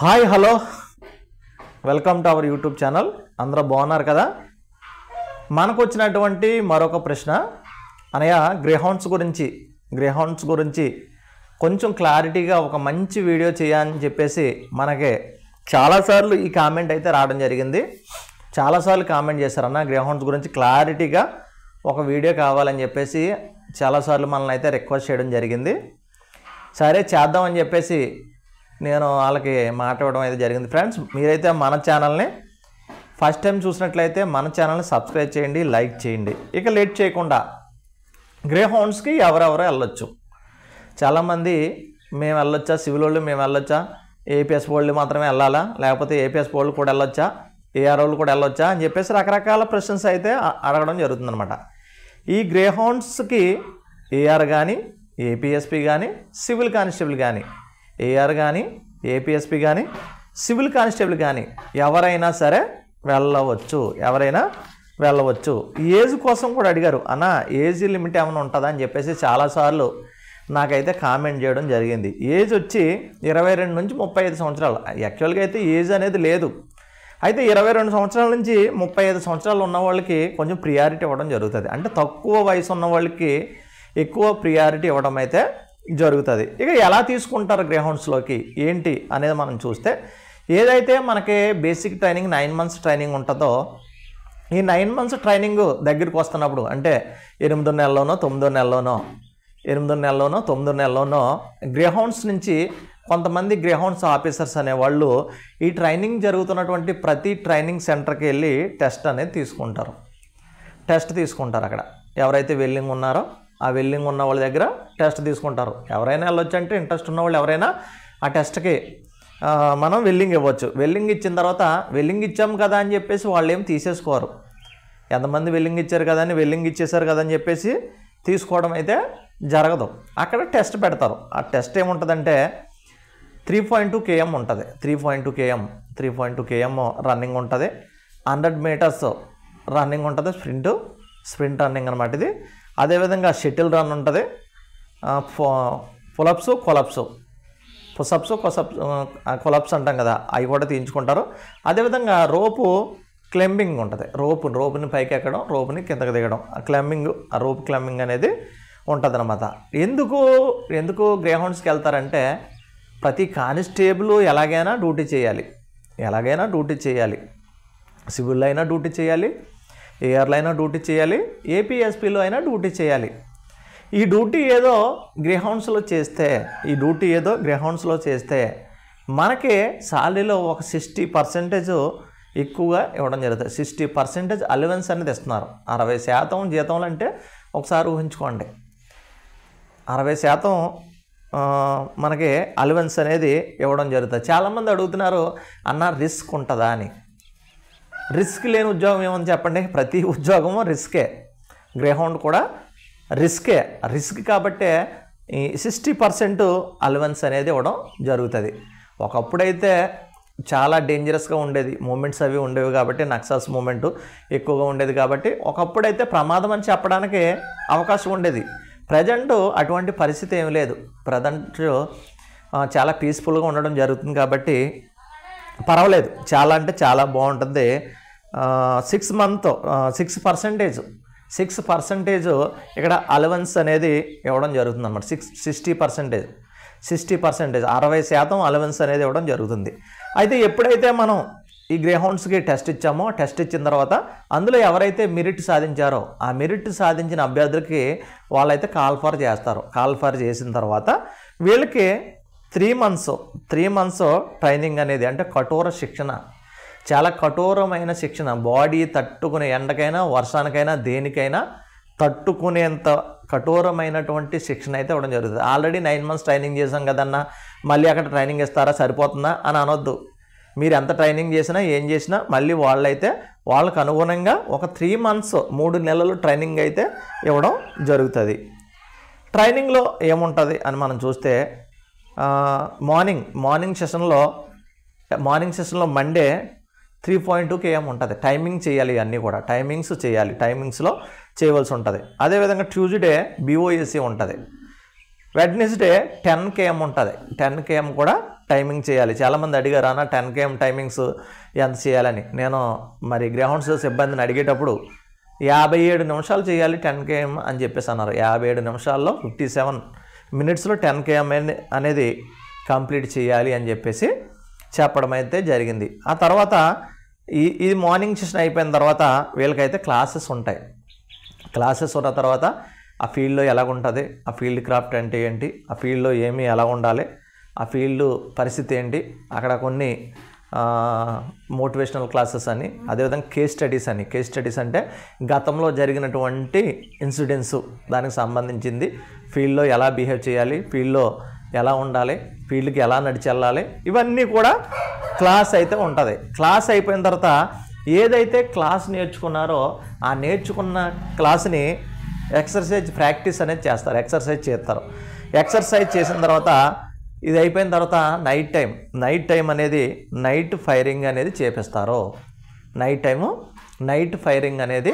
Hi hello welcome to our YouTube channel. అందరూ బాగున్నారు కదా? మనకు వచ్చినటువంటి మరొక ప్రశ్న అనగా గ్రేహౌండ్స్ గురించి కొంచెం క్లారిటీగా ఒక మంచి వీడియో చేయాలని చెప్పేసి మనకి చాలాసార్లు ఈ కామెంట్ అయితే రావడం జరిగింది. చాలాసార్లు కామెంట్ చేశారన్న గ్రేహౌండ్స్ గురించి క్లారిటీగా ఒక వీడియో కావాలని చెప్పేసి చాలాసార్లు మనల్ని అయితే రిక్వెస్ట్ చేయడం జరిగింది. సరే చేద్దామని చెప్పేసి నేను వాళ్ళకి మాట్లాడడం అయితే జరిగింది. ఫ్రెండ్స్, మీరైతే మన ఛానల్ని ఫస్ట్ టైం చూసినట్లయితే మన ఛానల్ని సబ్స్క్రైబ్ చేయండి, లైక్ చేయండి. ఇక లేట్ చేయకుండా గ్రేహౌండ్స్కి ఎవరెవరు వెళ్ళొచ్చు? చాలామంది మేము వెళ్ళొచ్చా, సివిల్ వాళ్ళు మేము వెళ్ళొచ్చా, ఏపీఎస్ వాళ్ళు మాత్రమే వెళ్ళాలా, లేకపోతే ఏపీఎస్ వాళ్ళు కూడా వెళ్ళొచ్చా, ఏఆర్ వాళ్ళు కూడా వెళ్ళొచ్చా అని చెప్పేసి రకరకాల ప్రశ్నస్ అయితే అడగడం జరుగుతుందన్నమాట. ఈ గ్రేహౌండ్స్కి ఏఆర్ కానీ, ఏపీఎస్పీ కానీ, సివిల్ కానిస్టేబుల్ కానీ, ఏఆర్ కానీ, ఏపీఎస్పీ కానీ, సివిల్ కానిస్టేబుల్ కానీ ఎవరైనా సరే వెళ్ళవచ్చు. ఏజ్ కోసం కూడా అడిగారు, అన్న ఏజ్ లిమిట్ ఏమైనా ఉంటుందా అని చెప్పేసి చాలాసార్లు నాకైతే కామెంట్ చేయడం జరిగింది. ఏజ్ వచ్చి 22 నుంచి 35 సంవత్సరాలు. యాక్చువల్గా అయితే ఏజ్ అనేది లేదు. అయితే 22 సంవత్సరాల నుంచి 35 సంవత్సరాలు ఉన్న వాళ్ళకి కొంచెం ప్రియారిటీ ఇవ్వడం జరుగుతుంది. అంటే తక్కువ వయసు ఉన్న వాళ్ళకి ఎక్కువ ప్రియారిటీ ఇవ్వడం అయితే జరుగుతుంది. ఇక ఎలా తీసుకుంటారు గ్రేహౌండ్స్లోకి ఏంటి అనేది మనం చూస్తే, ఏదైతే మనకి బేసిక్ ట్రైనింగ్ 9 మంత్స్ ట్రైనింగ్ ఉంటుందో, ఈ 9 మంత్స్ ట్రైనింగ్ దగ్గరికి వస్తున్నప్పుడు అంటే 8 నెలల్లోనో 9 నెలల్లోనో గ్రేహౌండ్స్ నుంచి కొంతమంది గ్రేహౌండ్స్ ఆఫీసర్స్ అనేవాళ్ళు ఈ ట్రైనింగ్ జరుగుతున్నటువంటి ప్రతి ట్రైనింగ్ సెంటర్కి వెళ్ళి టెస్ట్ అనేది తీసుకుంటారు. అక్కడ ఎవరైతే వెల్లింగ్ ఉన్నారో ఆ వెల్లింగ్ ఉన్న వాళ్ళ దగ్గర టెస్ట్ తీసుకుంటారు. ఎవరైనా వెళ్ళొచ్చు అంటే ఇంట్రెస్ట్ ఉన్న వాళ్ళు ఎవరైనా ఆ టెస్ట్కి మనం వెల్లింగ్ ఇవ్వచ్చు. వెల్లింగ్ ఇచ్చిన తర్వాత వెల్లింగ్ ఇచ్చాం కదా అని చెప్పేసి వాళ్ళు ఏం తీసేసుకోరు. ఎంతమంది వెల్లింగ్ ఇచ్చారు కదా అని వెల్లింగ్ ఇచ్చేసారు కదా అని చెప్పేసి తీసుకోవడం అయితే జరగదు. అక్కడ టెస్ట్ పెడతారు. ఆ టెస్ట్ ఏముంటుందంటే 3.2 km ఉంటుంది. 3.2 km రన్నింగ్ ఉంటుంది. 100 మీటర్స్ రన్నింగ్ ఉంటుంది. స్ప్రింట్ రన్నింగ్ అనమాట ఇది. అదేవిధంగా షటిల్ రన్ ఉంటుంది. కొలప్స్ అంటాం కదా, అవి కూడా తీయించుకుంటారు. అదేవిధంగా క్లైంబింగ్ ఉంటుంది. రోపుని పైకి ఎక్కడం, రోపుని కిందకి దిగడం, రోప్ క్లైంబింగ్ అనేది ఉంటుంది అనమాట. ఎందుకు గ్రేహౌండ్స్కి వెళ్తారంటే ప్రతి కానిస్టేబుల్ ఎలాగైనా డ్యూటీ చేయాలి. సివిల్లో అయినా డ్యూటీ చేయాలి, ఏఆర్లో అయినా డ్యూటీ చేయాలి, ఏపీఎస్పీలో అయినా డ్యూటీ చేయాలి. ఈ డ్యూటీ ఏదో గ్రేహౌండ్స్లో చేస్తే మనకి సాలరీలో ఒక 60% ఎక్కువగా ఇవ్వడం జరుగుతుంది. 60% అలవెన్స్ అనేది ఇస్తున్నారు. 60% జీతంలో అంటే ఒకసారి ఊహించుకోండి. 60% మనకి అలవెన్స్ అనేది ఇవ్వడం జరుగుతుంది. చాలామంది అడుగుతున్నారు, అన్న రిస్క్ ఉంటుందా అని. రిస్క్ లేని ఉద్యోగం ఏమని చెప్పండి? ప్రతి ఉద్యోగము రిస్కే. గ్రేహౌండ్ కూడా రిస్క్ కాబట్టే ఈ 60% అలవెన్స్ అనేది ఇవ్వడం జరుగుతుంది. ఒకప్పుడైతే చాలా డేంజరస్గా ఉండేది, మూమెంట్స్ అవి ఉండేవి కాబట్టి, నక్సల్స్ మూమెంట్ ఎక్కువగా ఉండేది కాబట్టి ఒకప్పుడైతే ప్రమాదం అని చెప్పడానికి అవకాశం ఉండేది. ప్రజెంట్ అటువంటి పరిస్థితి ఏమి లేదు. ప్రజెంట్ చాలా పీస్ఫుల్గా ఉండడం జరుగుతుంది కాబట్టి పర్వాలేదు, చాలా అంటే చాలా బాగుంటుంది. 6% ఇక్కడ అలవెన్స్ అనేది ఇవ్వడం జరుగుతుంది అన్నమాట. 60% 60% అలవెన్స్ అనేది ఇవ్వడం జరుగుతుంది. అయితే ఎప్పుడైతే మనం ఈ గ్రేహౌండ్స్కి టెస్ట్ ఇచ్చామో, టెస్ట్ ఇచ్చిన తర్వాత అందులో ఎవరైతే మెరిట్ సాధించారో ఆ మెరిట్ సాధించిన అభ్యర్థులకి వాళ్ళైతే కాల్ఫర్ చేస్తారు. కాల్ఫర్ చేసిన తర్వాత వీళ్ళకి 3 months ట్రైనింగ్ అనేది, అంటే కఠోర శిక్షణ, చాలా కఠోరమైన శిక్షణ. బాడీ తట్టుకునే, ఎండకైనా వర్షానికైనా దేనికైనా తట్టుకునేంత కఠోరమైనటువంటి శిక్షణ అయితే ఇవ్వడం జరుగుతుంది. ఆల్రెడీ 9 months ట్రైనింగ్ చేసాం కదన్నా, మళ్ళీ అక్కడ ట్రైనింగ్ ఇస్తారా, సరిపోతుందా అని అనొద్దు. మీరు ఎంత ట్రైనింగ్ చేసినా ఏం చేసినా మళ్ళీ వాళ్ళకు అనుగుణంగా ఒక 3 months 3 నెలలు ట్రైనింగ్ అయితే ఇవ్వడం జరుగుతుంది. ట్రైనింగ్లో ఏముంటుంది అని మనం చూస్తే, మార్నింగ్ సెషన్లో మండే 3.2 km ఉంటుంది. టైమింగ్ చేయాలి, అన్నీ కూడా టైమింగ్స్లో చేయవలసి ఉంటుంది. అదేవిధంగా ట్యూస్డే BOSC ఉంటుంది. వెడ్నెస్డే 10 km ఉంటుంది. 10 km కూడా టైమింగ్ చేయాలి. చాలామంది అడిగారు అన్న 10 km టైమింగ్స్ ఎంత చేయాలని. నేను మరి గ్రేహౌండ్స్ సిబ్బందిని అడిగేటప్పుడు 57 నిమిషాలు చేయాలి 10 km అని చెప్పేసి అన్నారు. 57 నిమిషాల్లో 57 మినిట్స్లో 10 km అనేది కంప్లీట్ చేయాలి అని చెప్పేసి చెప్పడం అయితే జరిగింది. ఆ తర్వాత ఇది మార్నింగ్ సెషన్ అయిపోయిన తర్వాత వీళ్ళకైతే క్లాసెస్ ఉంటాయి. క్లాసెస్ ఉన్న తర్వాత ఆ ఫీల్డ్లో ఎలాగుంటుంది, ఆ ఫీల్డ్ క్రాఫ్ట్ అంటే ఏంటి, ఆ ఫీల్డ్లో ఏమి ఎలా ఉండాలి, ఆ ఫీల్డ్ పరిస్థితి ఏంటి, అక్కడ కొన్ని మోటివేషనల్ క్లాసెస్ అని, అదేవిధంగా కేస్ స్టడీస్ అంటే గతంలో జరిగినటువంటి ఇన్సిడెంట్స్ దానికి సంబంధించింది, ఫీల్డ్లో ఎలా బిహేవ్ చేయాలి, ఫీల్డ్లో ఎలా ఉండాలి, ఫీల్డ్కి ఎలా నడిచి వెళ్ళాలి, ఇవన్నీ కూడా క్లాస్ అయితే ఉంటుంది. క్లాస్ అయిపోయిన తర్వాత ఏదైతే క్లాస్ నేర్చుకున్నారో ఆ నేర్చుకున్న క్లాస్ని ఎక్సర్సైజ్ ప్రాక్టీస్ అనేది చేస్తారు, ఎక్సర్సైజ్ చేస్తారు. ఎక్సర్సైజ్ చేసిన తర్వాత ఇది అయిపోయిన తర్వాత నైట్ టైం అనేది నైట్ ఫైరింగ్ అనేది చేపిస్తారు. నైట్ ఫైరింగ్ అనేది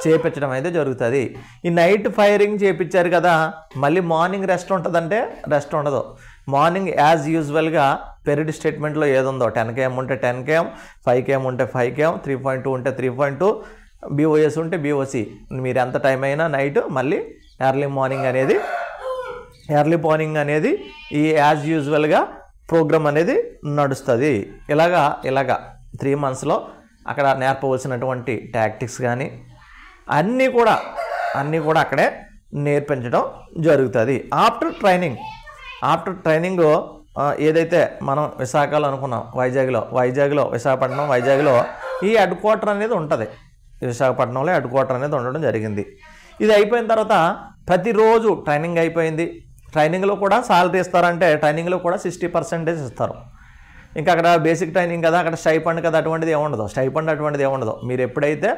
చేపించడం అయితే జరుగుతుంది. ఈ నైట్ ఫైరింగ్ చేపించారు కదా, మళ్ళీ మార్నింగ్ రెస్ట్ ఉంటుందంటే రెస్ట్ ఉండదు. మార్నింగ్ యాజ్ యూజువల్గా పెరిడ్ స్టేట్మెంట్లో ఏదుందో 10 km ఉంటే 10 km, 5 km ఉంటే 5 km, 3.2 ఉంటే 3.2, BOS ఉంటే BOC. మీరు ఎంత టైం అయినా నైట్ మళ్ళీ ఎర్లీ మార్నింగ్ అనేది ఈ యాజ్ యూజువల్గా ప్రోగ్రామ్ అనేది నడుస్తుంది. ఇలాగా 3 monthsలో అక్కడ నేర్పవలసినటువంటి టాక్టిక్స్ కానీ అన్నీ కూడా అక్కడే నేర్పించడం జరుగుతుంది. ఆఫ్టర్ ట్రైనింగ్ ఏదైతే మనం విశాఖలో అనుకున్నాం, వైజాగ్లో విశాఖపట్నం వైజాగ్లో ఈ హెడ్ క్వార్టర్ అనేది ఉంటుంది. విశాఖపట్నంలో హెడ్ క్వార్టర్ అనేది ఉండడం జరిగింది. ఇది అయిపోయిన తర్వాత ప్రతిరోజు ట్రైనింగ్ అయిపోయింది. ట్రైనింగ్లో కూడా సాలరీ ఇస్తారంటే ట్రైనింగ్లో కూడా 60% ఇస్తారు. ఇంకా అక్కడ బేసిక్ ట్రైనింగ్ కదా, అక్కడ స్టైఫండ్ కదా, అటువంటిది ఏముండదు. మీరు ఎప్పుడైతే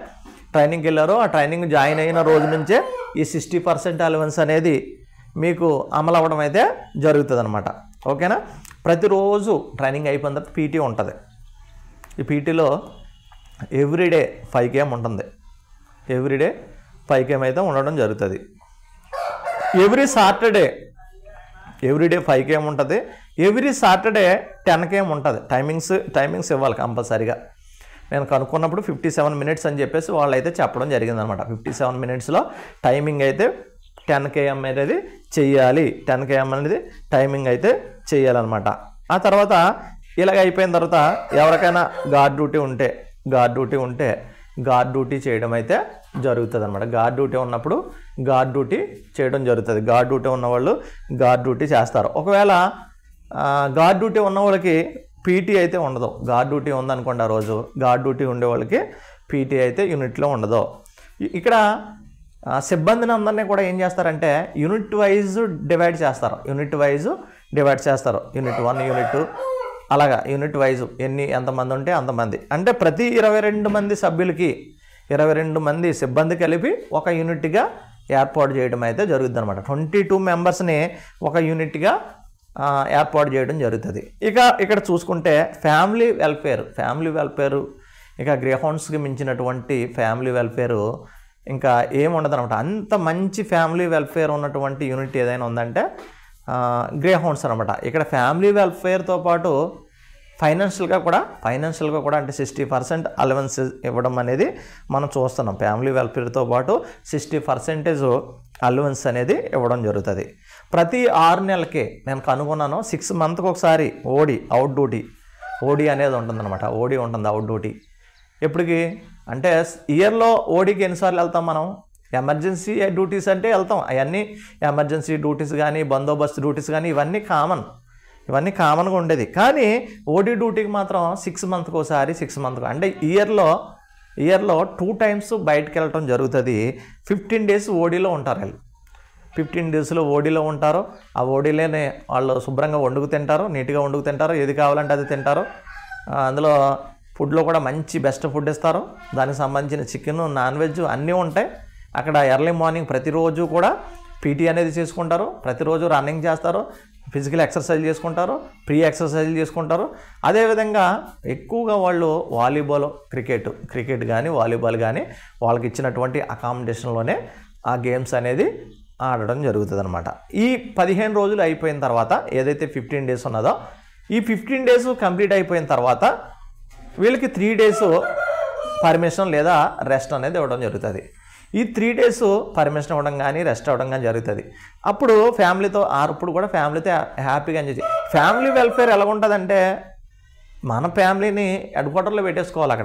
ట్రైనింగ్కి వెళ్ళారో ఆ ట్రైనింగ్ జాయిన్ అయిన రోజు నుంచే ఈ 60% అలవెన్స్ అనేది మీకు అమలు అవ్వడం అయితే జరుగుతుంది అనమాట. ఓకేనా. ప్రతిరోజు ట్రైనింగ్ అయిపోయిన తర్వాత పీటీ ఉంటుంది. ఈ పీటీలో ఎవ్రీడే 5 km ఉంటుంది. ఎవ్రీడే 5 km అయితే ఉండడం జరుగుతుంది. ఎవ్రీడే 5 km ఉంటుంది. ఎవ్రీ సాటర్డే 10 km ఉంటుంది. టైమింగ్స్ ఇవ్వాలి కంపల్సరీగా. నేను కనుక్కున్నప్పుడు 57 minutes అని చెప్పేసి వాళ్ళు అయితే చెప్పడం జరిగిందనమాట. 57 minutesలో టైమింగ్ అయితే 10 km అనేది చెయ్యాలి. 10 km అనేది టైమింగ్ అయితే చెయ్యాలన్నమాట. ఆ తర్వాత ఇలాగ అయిపోయిన తర్వాత ఎవరికైనా గార్డ్ డ్యూటీ చేయడం అయితే జరుగుతుంది అనమాట. గార్డ్ డ్యూటీ ఉన్నప్పుడు గార్డ్ డ్యూటీ చేయడం జరుగుతుంది. గార్డ్ డ్యూటీ ఉన్నవాళ్ళు గార్డ్ డ్యూటీ చేస్తారు. ఒకవేళ గార్డ్ డ్యూటీ ఉన్న వాళ్ళకి పీటీ అయితే ఉండదు. గార్డ్ డ్యూటీ ఉందనుకోండి, ఆ రోజు గార్డ్ డ్యూటీ ఉండే వాళ్ళకి పీటీ అయితే యూనిట్లో ఉండదు. ఇక్కడ సిబ్బందిని అందరినీ కూడా ఏం చేస్తారంటే యూనిట్ వైజ్ డివైడ్ చేస్తారు. యూనిట్ 1, యూనిట్ 2 అలాగా యూనిట్ వైజ్ ఎంతమంది ఉంటే అంతమంది, అంటే ప్రతి 22 మంది సభ్యులకి 22 మంది సిబ్బంది కలిపి ఒక యూనిట్గా ఏర్పాటు చేయడం అయితే జరుగుతుంది అనమాట. 22 మెంబర్స్ని ఒక యూనిట్గా ఏర్పాటు చేయడం జరుగుతుంది. ఇక్కడ చూసుకుంటే ఫ్యామిలీ వెల్ఫేరు ఇక గ్రేహౌండ్స్కి మించినటువంటి ఫ్యామిలీ వెల్ఫేరు ఇంకా ఏముండదు అనమాట. అంత మంచి ఫ్యామిలీ వెల్ఫేర్ ఉన్నటువంటి యూనిట్ ఏదైనా ఉందంటే గ్రేహౌండ్స్ అనమాట. ఇక్కడ ఫ్యామిలీ వెల్ఫేర్తో పాటు ఫైనాన్షియల్గా కూడా అంటే 60% అలవెన్స్ ఇవ్వడం అనేది మనం చూస్తున్నాం. ఫ్యామిలీ వెల్ఫేర్తో పాటు 60% అలవెన్స్ అనేది ఇవ్వడం జరుగుతుంది. ప్రతి 6 నెలలకే నేను కనుగొన్నాను 6 monthsకి ఒకసారి ఓడి అనేది ఉంటుందన్నమాట. ఓడి ఉంటుంది, అవుట్ డ్యూటీ. ఎప్పటికి అంటే ఇయర్లో ఓడికి ఎన్నిసార్లు వెళ్తాం మనం? ఎమర్జెన్సీ డ్యూటీస్ అంటే వెళ్తాం. అవన్నీ ఎమర్జెన్సీ డ్యూటీస్ కానీ బందోబస్తు డ్యూటీస్ కానీ ఇవన్నీ కామన్గా ఉండేది. కానీ ఓడి డ్యూటీకి మాత్రం 6 monthsకి ఒకసారి అంటే ఇయర్లో 2 times బయటకు వెళ్ళటం జరుగుతుంది. 15 days ఓడీలో ఉంటారు. వాళ్ళు 15 daysలో ఓడీలో ఉంటారు. ఆ ఓడీలోనే వాళ్ళు శుభ్రంగా నీట్గా వండుకు తింటారు. ఏది కావాలంటే అది తింటారు. అందులో ఫుడ్లో కూడా మంచి బెస్ట్ ఫుడ్ ఇస్తారు. దానికి సంబంధించిన చికెన్, నాన్ వెజ్ అన్నీ ఉంటాయి. అక్కడ ఎర్లీ మార్నింగ్ ప్రతిరోజు కూడా పీటీ అనేది చేసుకుంటారు. ప్రతిరోజు రన్నింగ్ చేస్తారు, ఫిజికల్ ఎక్సర్సైజ్ చేసుకుంటారు, ప్రీ ఎక్సర్సైజ్ చేసుకుంటారు. అదేవిధంగా ఎక్కువగా వాళ్ళు వాలీబాల్, క్రికెట్ కానీ వాలీబాల్ కానీ వాళ్ళకి ఇచ్చినటువంటి అకామిడేషన్లోనే ఆ గేమ్స్ అనేది ఆడడం జరుగుతుంది అనమాట. ఈ 15 రోజులు అయిపోయిన తర్వాత ఏదైతే 15 days ఉన్నదో ఈ 15 డేస్ కంప్లీట్ అయిపోయిన తర్వాత వీళ్ళకి 3 డేస్ పర్మిషన్ లేదా రెస్ట్ అనేది ఇవ్వడం జరుగుతుంది. ఈ 3 డేస్ పర్మిషన్ ఇవ్వడం కానీ రెస్ట్ ఇవ్వడం కానీ జరుగుతుంది. అప్పుడు ఫ్యామిలీతో అప్పుడు కూడా ఫ్యామిలీతో హ్యాపీగా ఎంజాయ్ చేయాలి. ఫ్యామిలీ వెల్ఫేర్ ఎలా ఉంటుందంటే మన ఫ్యామిలీని హెడ్ క్వార్టర్లో పెట్టేసుకోవాలి.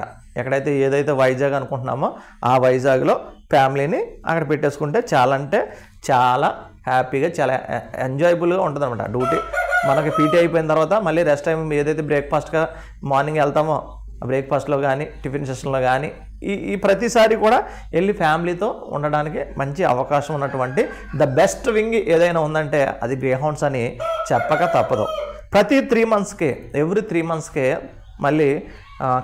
ఎక్కడైతే ఏదైతే వైజాగ్ అనుకుంటున్నామో ఆ వైజాగ్లో ఫ్యామిలీని అక్కడ పెట్టేసుకుంటే చాలా అంటే చాలా హ్యాపీగా చాలా ఎంజాయబుల్గా ఉంటుంది అనమాట. డ్యూటీ మనకి పీటీ అయిపోయిన తర్వాత మళ్ళీ రెస్ట్ టైం ఏదైతే బ్రేక్ఫాస్ట్గా మార్నింగ్ వెళ్తామో బ్రేక్ఫాస్ట్లో కానీ టిఫిన్ సెషన్లో కానీ ఈ ప్రతిసారి కూడా వెళ్ళి ఫ్యామిలీతో ఉండడానికి మంచి అవకాశం ఉన్నటువంటి ద బెస్ట్ వింగ్ ఏదైనా ఉందంటే అది గ్రేహౌండ్స్ అని చెప్పక తప్పదు. ప్రతి 3 మంత్స్కి ఎవ్రీ 3 మంత్స్కే మళ్ళీ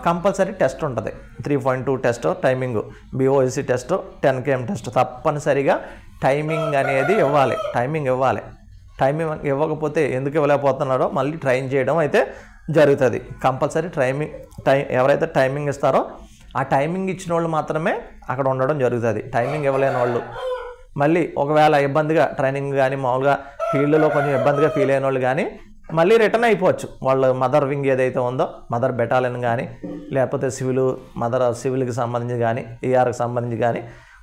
కంపల్సరీ టెస్ట్ ఉంటుంది. 3.2 test timing, BOEC test, 10 km test తప్పనిసరిగా టైమింగ్ అనేది ఇవ్వాలి. టైమింగ్ ఇవ్వకపోతే ఎందుకు ఇవ్వలేకపోతున్నారో మళ్ళీ ట్రైన్ చేయడం అయితే జరుగుతుంది. కంపల్సరీ ఎవరైతే టైమింగ్ ఇస్తారో ఆ టైమింగ్ ఇచ్చిన వాళ్ళు మాత్రమే అక్కడ ఉండడం జరుగుతుంది. టైమింగ్ ఇవ్వలేని వాళ్ళు మళ్ళీ ఒకవేళ ఇబ్బందిగా ట్రైనింగ్ కానీ మామూలుగా ఫీల్డ్లో కొంచెం ఇబ్బందిగా ఫీల్ అయిన వాళ్ళు కానీ మళ్ళీ రిటర్న్ అయిపోవచ్చు. వాళ్ళు మదర్ వింగ్ ఏదైతే ఉందో మదర్ బెటాలియన్ కానీ లేకపోతే సివిల్కి సంబంధించి కానీ ERకి సంబంధించి కానీ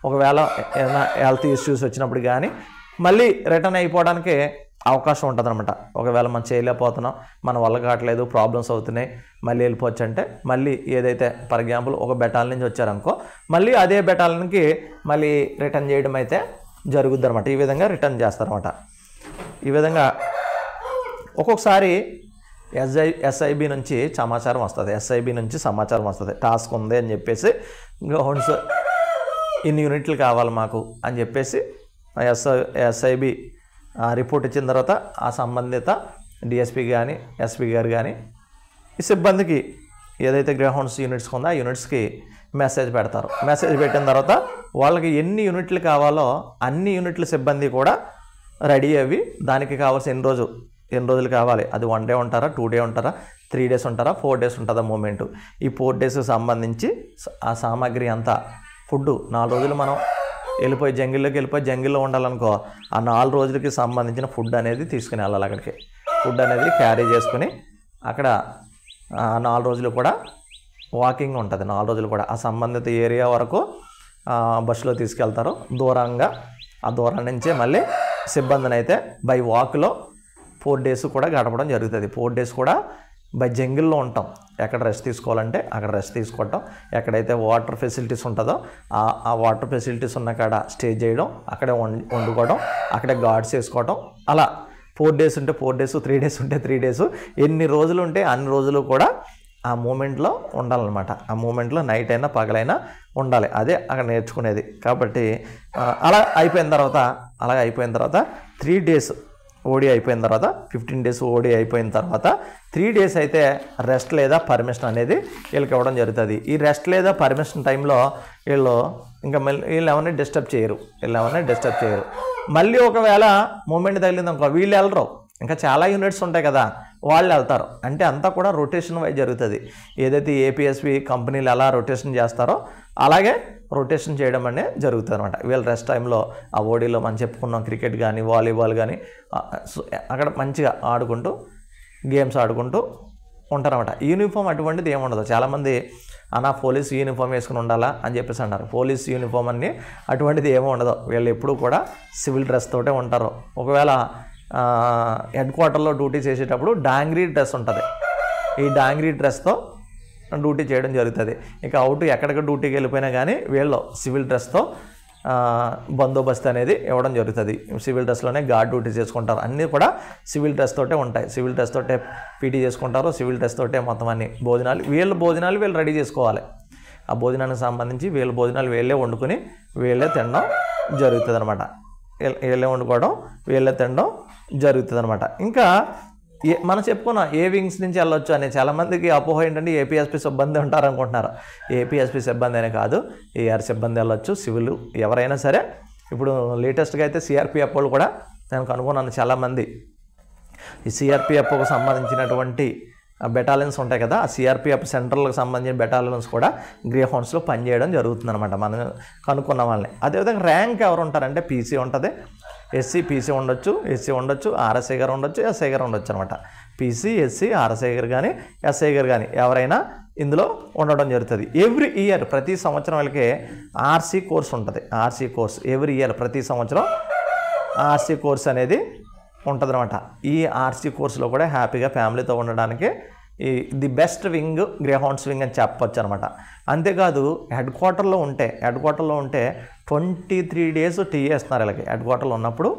ఒకవేళ ఏదైనా హెల్త్ ఇష్యూస్ వచ్చినప్పుడు కానీ మళ్ళీ రిటర్న్ అయిపోవడానికి అవకాశం ఉంటుంది అనమాట. ఒకవేళ మనం చేయలేకపోతున్నాం, మన వల్ల కావట్లేదు, ప్రాబ్లమ్స్ అవుతున్నాయి, మళ్ళీ వెళ్ళిపోవచ్చు అంటే మళ్ళీ ఏదైతే ఫర్ ఎగ్జాంపుల్ ఒక బెటాలియన్ నుంచి వచ్చారనుకో మళ్ళీ అదే బెటాలియన్కి మళ్ళీ రిటర్న్ చేయడం అయితే జరుగుద్ది అనమాట. ఈ విధంగా రిటర్న్ చేస్తారన్నమాట. ఈ విధంగా ఒక్కొక్కసారి SIB నుంచి సమాచారం వస్తుంది. టాస్క్ ఉంది అని చెప్పేసి గ్రౌండ్స్ ఇన్ని యూనిట్లు కావాలి మాకు అని చెప్పేసి SIB రిపోర్ట్ ఇచ్చిన తర్వాత ఆ సంబంధిత DSP కానీ SP గారు కానీ ఈ సిబ్బందికి ఏదైతే గ్రౌండ్స్ యూనిట్స్ ఉందో ఆ యూనిట్స్కి మెసేజ్ పెడతారు. మెసేజ్ పెట్టిన తర్వాత వాళ్ళకి ఎన్ని యూనిట్లు కావాలో అన్ని యూనిట్ల సిబ్బంది కూడా రెడీ అవి దానికి కావాల్సిన ఎన్ని రోజులు కావాలి, అది 1 డే ఉంటారా, 2 డే ఉంటారా, 3 డేస్ ఉంటారా, 4 డేస్ ఉంటుందా మూమెంట్. ఈ 4 డేస్కి సంబంధించి ఆ సామాగ్రి అంతా ఫుడ్ 4 రోజులు మనం జంగిల్లో ఉండాలనుకో ఆ 4 రోజులకి సంబంధించిన ఫుడ్ అనేది తీసుకుని వెళ్ళాలి. అక్కడికి ఫుడ్ అనేది క్యారీ చేసుకుని అక్కడ 4 రోజులు కూడా వాకింగ్ ఉంటుంది. 4 రోజులు కూడా ఆ సంబంధిత ఏరియా వరకు బస్సులో తీసుకెళ్తారు. దూరంగా ఆ దూరం నుంచే మళ్ళీ సిబ్బందిని అయితే బై వాక్లో 4 డేస్ కూడా గడపడం జరుగుతుంది. 4 డేస్ కూడా బై జంగిల్లో ఉంటాం. ఎక్కడ రెస్ట్ తీసుకోవాలంటే అక్కడ రెస్ట్ తీసుకోవటం, ఎక్కడైతే వాటర్ ఫెసిలిటీస్ ఉంటుందో ఆ వాటర్ ఫెసిలిటీస్ ఉన్న కాడ స్టే చేయడం, అక్కడే వండుకోవడం, అక్కడే గార్డ్స్ వేసుకోవడం. అలా 4 డేస్ ఉంటే 4 డేస్, 3 డేస్ ఉంటే 3 డేస్, ఎన్ని రోజులు ఉంటే అన్ని రోజులు కూడా ఆ మూమెంట్లో ఉండాలన్నమాట. ఆ మూమెంట్లో నైట్ అయినా పగలైనా ఉండాలి. అదే అక్కడ నేర్చుకునేది. కాబట్టి అలా అయిపోయిన తర్వాత 3 డేస్ ఓడి అయిపోయిన తర్వాత 15 డేస్ ఓడి అయిపోయిన తర్వాత 3 డేస్ అయితే రెస్ట్ లేదా పర్మిషన్ అనేది వీళ్ళకి ఇవ్వడం జరుగుతుంది. ఈ రెస్ట్ లేదా పర్మిషన్ టైంలో వీళ్ళు ఎవరిని డిస్టర్బ్ చేయరు. మళ్ళీ ఒకవేళ మూమెంట్ తగిలింది అనుకో వీళ్ళు వెళ్ళరు. ఇంకా చాలా యూనిట్స్ ఉంటాయి కదా వాళ్ళు వెళ్తారు. అంటే అంతా కూడా రొటేషన్ వైజ్ జరుగుతుంది. ఏదైతే APSP కంపెనీలు ఎలా రొటేషన్ చేస్తారో అలాగే రొటేషన్ చేయడం అనేది జరుగుతుంది అనమాట. వీళ్ళ రెస్ట్ టైంలో ఆ ఓడీలో మనం చెప్పుకున్నాం క్రికెట్ కానీ వాలీబాల్ కానీ అక్కడ మంచిగా ఆడుకుంటూ గేమ్స్ ఆడుకుంటూ ఉంటారన్నమాట. యూనిఫామ్ అటువంటిది ఏముండదు. చాలామంది పోలీస్ యూనిఫామ్ వేసుకుని ఉండాలా అని చెప్పేసి అన్నారు. పోలీస్ యూనిఫామ్ అన్ని అటువంటిది ఏమీ ఉండదు. వీళ్ళు ఎప్పుడు కూడా సివిల్ డ్రెస్ తోటే ఉంటారు. ఒకవేళ హెడ్ క్వార్టర్లో డ్యూటీ చేసేటప్పుడు డాంగ్రీ డ్రెస్ ఉంటుంది. ఈ డాంగ్రీ డ్రెస్తో డ్యూటీ చేయడం జరుగుతుంది. ఇక ఎక్కడికి డ్యూటీకి వెళ్ళిపోయినా కానీ వీళ్ళు సివిల్ డ్రెస్తో బందోబస్తు అనేది ఇవ్వడం జరుగుతుంది. సివిల్ డ్రెస్లోనే గార్డ్ డ్యూటీ చేసుకుంటారు. అన్నీ కూడా సివిల్ డ్రెస్ తోటే ఉంటాయి. సివిల్ డ్రెస్ తోటే పీటీ చేసుకుంటారు. సివిల్ డ్రెస్ తోటే మొత్తం అన్ని భోజనాలు వీళ్ళు రెడీ చేసుకోవాలి. ఆ భోజనానికి సంబంధించి వీళ్ళ భోజనాలు వీళ్ళే వండుకొని వీళ్ళే తినడం జరుగుతుంది అనమాట. వీళ్ళే వండుకోవడం వీళ్ళే తినడం జరుగుతుంది అనమాట. ఇంకా మనం చెప్పుకున్నాం ఏ వింగ్స్ నుంచి వెళ్ళొచ్చు అని. చాలామందికి అపోహ ఏంటంటే APSP సిబ్బంది ఉంటారు అనుకుంటున్నారు. APSP సిబ్బంది అనే కాదు, AR సిబ్బంది వెళ్ళొచ్చు. సివిల్ ఎవరైనా సరే. ఇప్పుడు లేటెస్ట్గా అయితే CRPF వాళ్ళు కూడా నేను కనుగొన్నాను. చాలామంది ఈ CRPFకు సంబంధించినటువంటి బెటాలియన్స్ ఉంటాయి కదా, ఆ CRPF సెంట్రల్కి సంబంధించిన బెటాలియన్స్ కూడా గ్రేహౌండ్స్లో పనిచేయడం జరుగుతుంది అనమాట. మనం కనుక్కున్న వాళ్ళని. అదేవిధంగా ర్యాంక్ ఎవరు ఉంటారంటే PC ఉంటుంది, SC PC ఉండొచ్చు, SC ఉండొచ్చు, RSI గారు ఉండొచ్చు, SI గారు ఉండొచ్చు అనమాట. పీసీ, ఎస్సీ, ఆర్ఎస్ఐ గారు కానీ, ఎస్ఐ గారు కానీ ఎవరైనా ఇందులో ఉండడం జరుగుతుంది. ఎవ్రీ ఇయర్ ప్రతి సంవత్సరం వాళ్ళకి ఆర్సీ కోర్స్ ఉంటుంది. ఆర్సీ కోర్స్ ఎవ్రీ ఇయర్ ప్రతి సంవత్సరం ఆర్సీ కోర్స్ అనేది ఉంటుంది అనమాట. ఈ ఆర్సీ కోర్సులో కూడా హ్యాపీగా ఫ్యామిలీతో ఉండడానికి the best wing Greyhounds wing అని చెప్పొచ్చు అనమాట. అంతేకాదు హెడ్ క్వార్టర్లో ఉంటే 23 days టీఏ ఇస్తున్నారు వీళ్ళకి. హెడ్ క్వార్టర్లో ఉన్నప్పుడు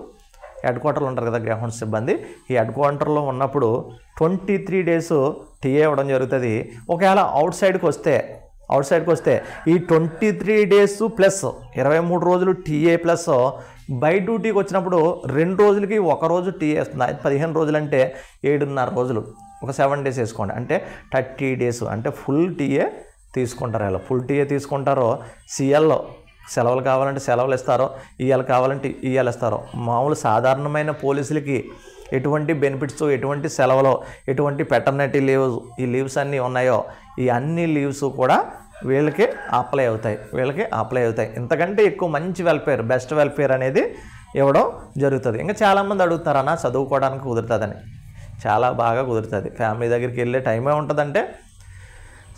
హెడ్ క్వార్టర్లో ఉంటారు కదా గ్రేహౌండ్స్ సిబ్బంది, ఈ హెడ్ క్వార్టర్లో ఉన్నప్పుడు 23 days టీఏ ఇవ్వడం జరుగుతుంది. ఒకవేళ అవుట్ సైడ్కి వస్తే ఈ 23 days ప్లస్ 23 రోజులు టీఏ ప్లస్ బై డ్యూటీకి వచ్చినప్పుడు 2 రోజులకి 1 రోజు టీఏ వస్తుంది. 15 రోజులు అంటే 7.5 రోజులు, ఒక 7 days వేసుకోండి, అంటే 30 days అంటే ఫుల్ టీఏ తీసుకుంటారు. ఇలా ఫుల్ టీఏ తీసుకుంటారో సిఎల్లో సెలవులు కావాలంటే సెలవులు ఇస్తారో, ఈఎల్ కావాలంటే ఈఎల్ ఇస్తారో. మామూలు సాధారణమైన పోలీసులకి ఎటువంటి బెనిఫిట్స్, ఎటువంటి సెలవులు, ఎటువంటి పెటర్నిటీ లీవ్స్, ఈ లీవ్స్ అన్నీ ఉన్నాయో ఈ అన్ని లీవ్స్ కూడా వీళ్ళకి అప్లై అవుతాయి. ఇంతకంటే ఎక్కువ మంచి వెల్ఫేర్, బెస్ట్ వెల్ఫేర్ అనేది ఇవ్వడం జరుగుతుంది. ఇంకా చాలామంది అడుగుతారన్నా చదువుకోవడానికి కుదురుతుందని. చాలా బాగా కుదురుతుంది. ఫ్యామిలీ దగ్గరికి వెళ్ళే టైమే ఉంటుందంటే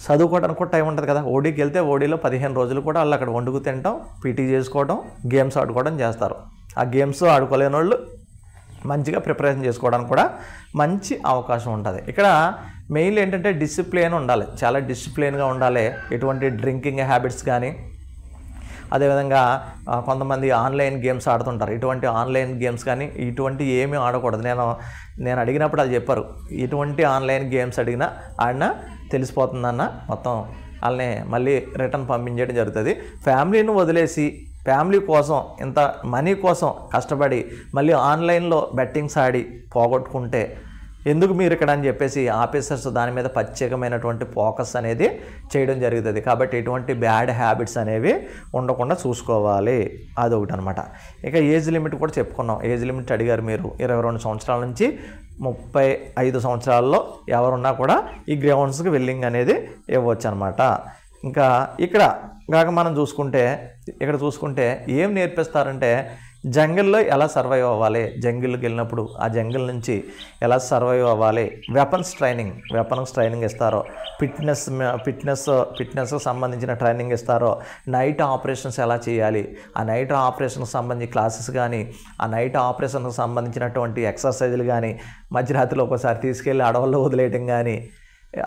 చదువుకోవడానికి కూడా టైం ఉంటుంది కదా. ఓడీకి వెళ్తే ఓడీలో 15 రోజులు కూడా వాళ్ళు అక్కడ వండుకు తినటం, పీటీ చేసుకోవడం, గేమ్స్ ఆడుకోవడం చేస్తారు. ఆ గేమ్స్ ఆడుకోలేని వాళ్ళు మంచిగా ప్రిపరేషన్ చేసుకోవడానికి కూడా మంచి అవకాశం ఉంటుంది. ఇక్కడ మెయిన్ ఏంటంటే డిసిప్లిన్ ఉండాలి, చాలా డిసిప్లిన్గా ఉండాలి. ఎటువంటి డ్రింకింగ్ హ్యాబిట్స్ కానీ, అదేవిధంగా కొంతమంది ఆన్లైన్ గేమ్స్ ఆడుతుంటారు. ఇటువంటి ఆన్లైన్ గేమ్స్ కానీ ఇటువంటి ఏమీ ఆడకూడదు. నేను అడిగినప్పుడు అది చెప్పారు, ఇటువంటి ఆన్లైన్ గేమ్స్ ఆడినా తెలిసిపోతుందన్న మొత్తం వాళ్ళని మళ్ళీ రిటర్న్ పంపించడం జరుగుతుంది. ఫ్యామిలీని వదిలేసి ఫ్యామిలీ కోసం ఇంత మనీ కోసం కష్టపడి మళ్ళీ ఆన్లైన్లో బెట్టింగ్స్ ఆడి పోగొట్టుకుంటే ఎందుకు మీరు ఇక్కడ అని చెప్పేసి ఆఫీసర్స్ దాని మీద ప్రత్యేకమైనటువంటి ఫోకస్ అనేది చేయడం జరుగుతుంది. కాబట్టి ఎటువంటి బ్యాడ్ హ్యాబిట్స్ అనేవి ఉండకుండా చూసుకోవాలి. అదొకటి అనమాట. ఇక ఏజ్ లిమిట్ కూడా చెప్పుకున్నాం. ఏజ్ లిమిట్ అడిగారు మీరు. 22 సంవత్సరాల నుంచి 35 సంవత్సరాల్లో ఎవరున్నా కూడా ఈ గ్రౌండ్స్కి వెల్లింగ్ అనేది ఇవ్వచ్చు అనమాట. ఇంకా ఇక్కడ మనం చూసుకుంటే ఏం నేర్పిస్తారంటే జంగిల్లో ఎలా సర్వైవ్ అవ్వాలి, జంగిల్కి వెళ్ళినప్పుడు ఆ జంగిల్ నుంచి ఎలా సర్వైవ్ అవ్వాలి, వెపన్స్ ట్రైనింగ్ ఇస్తారో, ఫిట్నెస్కి సంబంధించిన ట్రైనింగ్ ఇస్తారో, నైట్ ఆపరేషన్స్ ఎలా చేయాలి, ఆ నైట్ ఆపరేషన్కి సంబంధించి క్లాసెస్ కానీ, ఆ నైట్ ఆపరేషన్కి సంబంధించినటువంటి ఎక్సర్సైజులు కానీ, మధ్యరాత్రిలో ఒకసారి తీసుకెళ్ళి అడవుల్లో వదిలేయటం కానీ,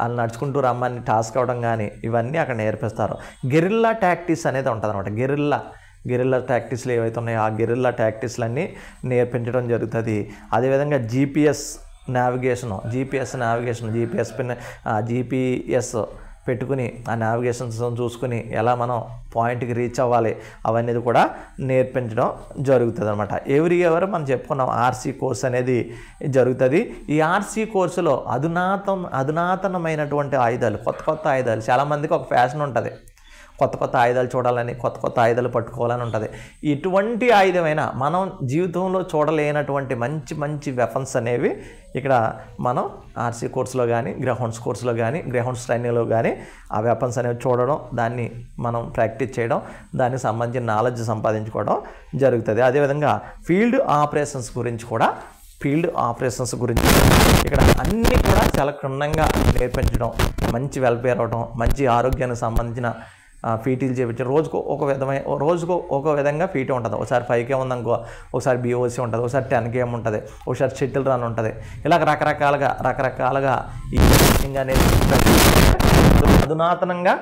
వాళ్ళు నడుచుకుంటూ రమ్మని టాస్క్ అవ్వడం కానీ ఇవన్నీ అక్కడ నేర్పిస్తారు. గెరిల్లా టాక్టిక్స్ అనేది ఉంటుంది అనమాట. గెరిల్లా టాక్టిక్స్లు ఏవైతే ఉన్నాయో ఆ గెరిల్లా టాక్టిక్స్లన్నీ నేర్పించడం జరుగుతుంది. అదేవిధంగా జీపీఎస్ పెట్టుకుని ఆ నావిగేషన్స్ చూసుకుని ఎలా మనం పాయింట్కి రీచ్ అవ్వాలి అవన్నీ కూడా నేర్పించడం జరుగుతుంది అనమాట. ఎవ్రీ ఇయర్ మనం చెప్పుకున్నాం ఆర్సీ కోర్స్ అనేది జరుగుతుంది. ఈ ఆర్సీ కోర్సులో అధునాతనమైనటువంటి ఆయుధాలు, కొత్త ఆయుధాలు, చాలామందికి ఒక ఫ్యాషన్ ఉంటుంది, కొత్త ఆయుధాలు చూడాలని, కొత్త ఆయుధాలు పట్టుకోవాలని ఉంటుంది. ఇటువంటి ఆయుధమైనా మనం జీవితంలో చూడలేనటువంటి మంచి వెపన్స్ అనేవి ఇక్కడ మనం ఆర్సీ కోర్సులో కానీ, గ్రౌండ్స్ కోర్సులో కానీ, గ్రౌండ్స్ ట్రైనింగ్లో కానీ ఆ వెపన్స్ అనేవి చూడడం, దాన్ని మనం ప్రాక్టీస్ చేయడం, దానికి సంబంధించిన నాలెడ్జ్ సంపాదించుకోవడం జరుగుతుంది. అదేవిధంగా ఫీల్డ్ ఆపరేషన్స్ గురించి ఇక్కడ అన్నీ కూడా చాలా క్షుణ్ణంగా నేర్పించడం, మంచి వెల్ఫేర్ అవ్వడం, మంచి ఆరోగ్యానికి సంబంధించిన పీటీలు చేయించి రోజుకు ఒక విధంగా పీటీ ఉంటుంది. ఒకసారి 5K ఉందనుకో, ఒకసారి BOC ఉంటుంది, ఒకసారి 10K ఉంటుంది, ఒకసారి షటిల్ రన్ ఉంటుంది. ఇలా రకరకాలుగా ఈ ట్రైనింగ్ అనేది అధునాతనంగా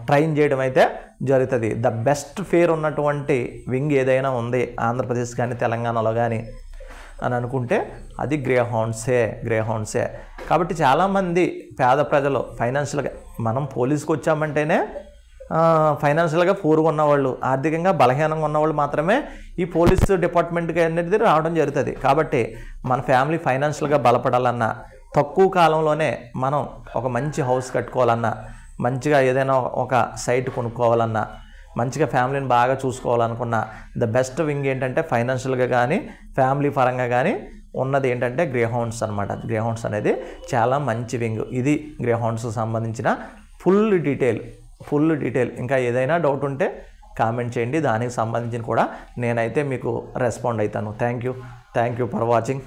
ట్రైన్ చేయడం అయితే జరుగుతుంది. ద బెస్ట్ ఫేర్ ఉన్నటువంటి వింగ్ ఏదైనా ఉంది ఆంధ్రప్రదేశ్ కానీ తెలంగాణలో కానీ అని అనుకుంటే అది గ్రేహౌండ్సే. కాబట్టి చాలామంది పేద ప్రజలు ఫైనాన్షియల్గా, మనం పోలీస్కి వచ్చామంటేనే ఫైనాన్షియల్గా పూర్గా ఉన్నవాళ్ళు, ఆర్థికంగా బలహీనంగా ఉన్నవాళ్ళు మాత్రమే ఈ పోలీసు డిపార్ట్మెంట్కి అనేది రావడం జరుగుతుంది. కాబట్టి మన ఫ్యామిలీ ఫైనాన్షియల్గా బలపడాలన్నా, తక్కువ కాలంలోనే మనం ఒక మంచి హౌస్ కట్టుకోవాలన్నా, మంచిగా ఏదైనా ఒక సైట్ కొనుక్కోవాలన్నా, మంచిగా ఫ్యామిలీని బాగా చూసుకోవాలనుకున్న ద బెస్ట్ వింగ్ ఏంటంటే ఫైనాన్షియల్గా కానీ ఫ్యామిలీ పరంగా కానీ ఉన్నది ఏంటంటే గ్రేహౌండ్స్ అనమాట. గ్రేహౌండ్స్ అనేది చాలా మంచి వింగ్. ఇది గ్రేహౌండ్స్కి సంబంధించిన ఫుల్ డీటెయిల్. ఇంకా ఏదైనా డౌట్ ఉంటే కామెంట్ చేయండి, దానికి సంబంధించిన కూడా నేనైతే మీకు రెస్పాండ్ అవుతాను. Thank you for watching.